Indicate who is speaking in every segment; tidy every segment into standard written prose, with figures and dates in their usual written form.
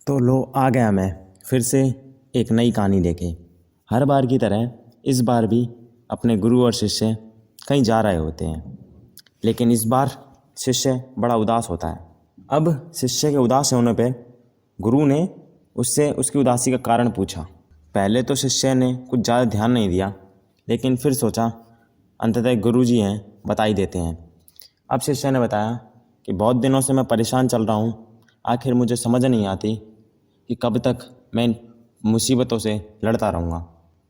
Speaker 1: तो लो आ गया मैं फिर से एक नई कहानी लेके। हर बार की तरह इस बार भी अपने गुरु और शिष्य कहीं जा रहे होते हैं, लेकिन इस बार शिष्य बड़ा उदास होता है। अब शिष्य के उदास होने पे गुरु ने उससे उसकी उदासी का कारण पूछा। पहले तो शिष्य ने कुछ ज़्यादा ध्यान नहीं दिया, लेकिन फिर सोचा अंततः गुरु जी हैं, बता ही देते हैं। अब शिष्य ने बताया कि बहुत दिनों से मैं परेशान चल रहा हूँ, आखिर मुझे समझ नहीं आती कि कब तक मैं इन मुसीबतों से लड़ता रहूँगा,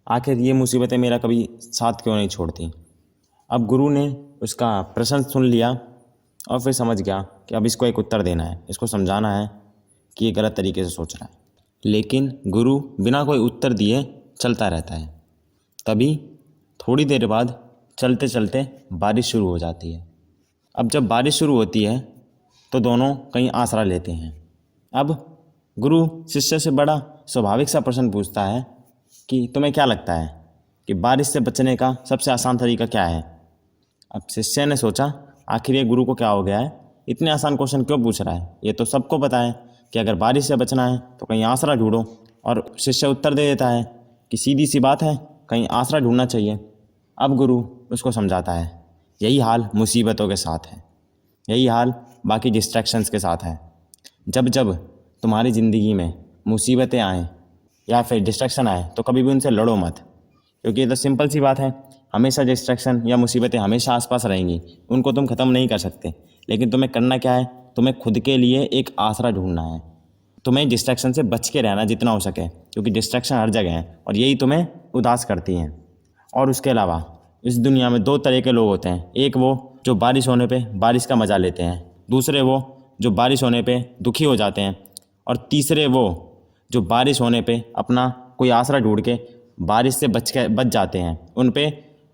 Speaker 1: आखिर ये मुसीबतें मेरा कभी साथ क्यों नहीं छोड़ती। अब गुरु ने उसका प्रश्न सुन लिया और फिर समझ गया कि अब इसको एक उत्तर देना है, इसको समझाना है कि ये गलत तरीके से सोच रहा है। लेकिन गुरु बिना कोई उत्तर दिए चलता रहता है। तभी थोड़ी देर बाद चलते चलते बारिश शुरू हो जाती है। अब जब बारिश शुरू होती है तो दोनों कहीं आसरा लेते हैं। अब गुरु शिष्य से बड़ा स्वाभाविक सा प्रश्न पूछता है कि तुम्हें क्या लगता है कि बारिश से बचने का सबसे आसान तरीका क्या है। अब शिष्य ने सोचा आखिर ये गुरु को क्या हो गया है, इतने आसान क्वेश्चन क्यों पूछ रहा है, ये तो सबको पता है कि अगर बारिश से बचना है तो कहीं आसरा ढूंढो। और शिष्य उत्तर दे देता है कि सीधी सी बात है, कहीं आसरा ढूंढना चाहिए। अब गुरु उसको समझाता है यही हाल मुसीबतों के साथ है, यही हाल बाकी डिस्ट्रैक्शंस के साथ है। जब जब तुम्हारी ज़िंदगी में मुसीबतें आएँ या फिर डिस्ट्रैक्शन आए तो कभी भी उनसे लड़ो मत, क्योंकि ये तो सिंपल सी बात है, हमेशा डिस्ट्रैक्शन या मुसीबतें हमेशा आसपास रहेंगी, उनको तुम ख़त्म नहीं कर सकते। लेकिन तुम्हें करना क्या है, तुम्हें खुद के लिए एक आसरा ढूंढना है। तुम्हें डिस्ट्रैक्शन से बच के रहना जितना हो सके, क्योंकि डिस्ट्रैक्शन हर जगह है और यही तुम्हें उदास करती हैं। और उसके अलावा इस दुनिया में दो तरह के लोग होते हैं, एक वो जो बारिश होने पे बारिश का मज़ा लेते हैं, दूसरे वो जो बारिश होने पे दुखी हो जाते हैं, और तीसरे वो जो बारिश होने पे अपना कोई आसरा ढूंढ के बारिश से बच जाते हैं, उन पे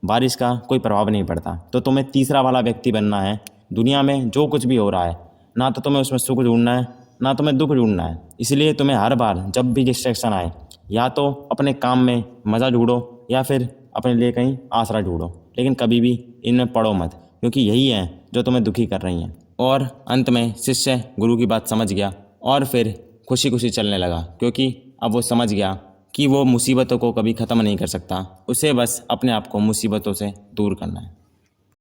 Speaker 1: बारिश का कोई प्रभाव नहीं पड़ता। तो तुम्हें तीसरा वाला व्यक्ति बनना है। दुनिया में जो कुछ भी हो रहा है, ना तो तुम्हें उसमें सुख ढूंढना है, ना तुम्हें दुख ढूंढना है। इसलिए तुम्हें हर बार जब भी डिस्ट्रैक्शन आए, या तो अपने काम में मज़ा ढूंढो या फिर अपने लिए कहीं आसरा ढूंढो, लेकिन कभी भी इनमें पड़ो मत, क्योंकि यही है जो तुम्हें दुखी कर रही हैं। और अंत में शिष्य गुरु की बात समझ गया और फिर खुशी खुशी चलने लगा, क्योंकि अब वो समझ गया कि वो मुसीबतों को कभी ख़त्म नहीं कर सकता, उसे बस अपने आप को मुसीबतों से दूर करना है।